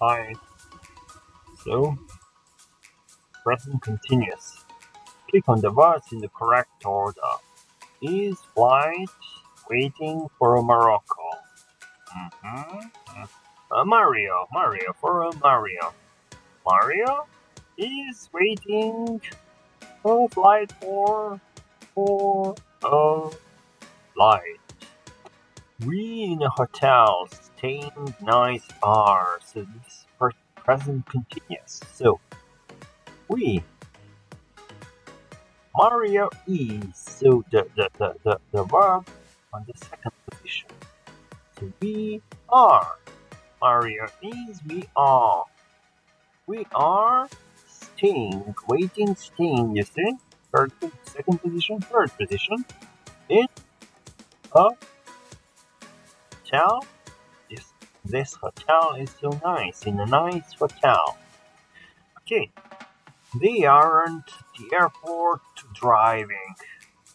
Hi. So, present continuous. Click on the words in the correct order. Is flight waiting for Morocco? Mario for Mario. Mario is waiting for flight for a flight. We in a hotel staying nice are. So this is present continuous. So we Mario is. So the verb on the second position. So we are. Mario is. We are. We are staying, waiting, staying. You see, second position, third position. In a hotel. This hotel is so nice. In a nice hotel. Okay. They aren't the airport driving.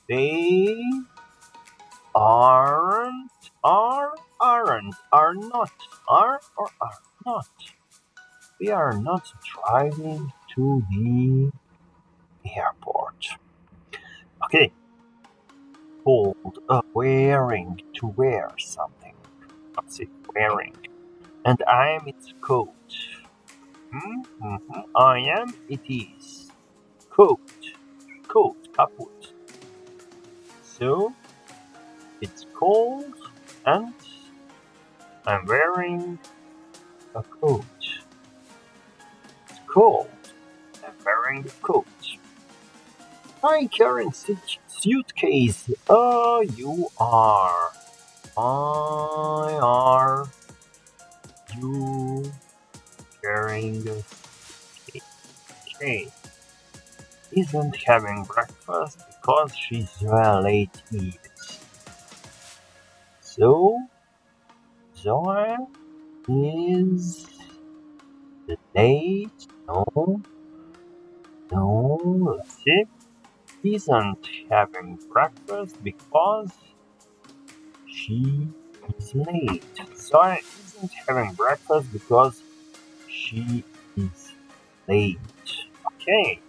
They aren't, are not, are or are not. They are not driving to the airport. Okay. Hold, wearing, to wear something. That's it, wearing. And I am its coat. I am, it is. Coat, kaput. So, it's cold and I'm wearing a coat. It's cold. I'm wearing a coat. I carry suitcase. You are. I are. You carrying a suitcase. Isn't having breakfast because she's late eat. So, Zoe is late. No, let's see. Isn't having breakfast because she is late. Zoe isn't having breakfast because she is late. Okay.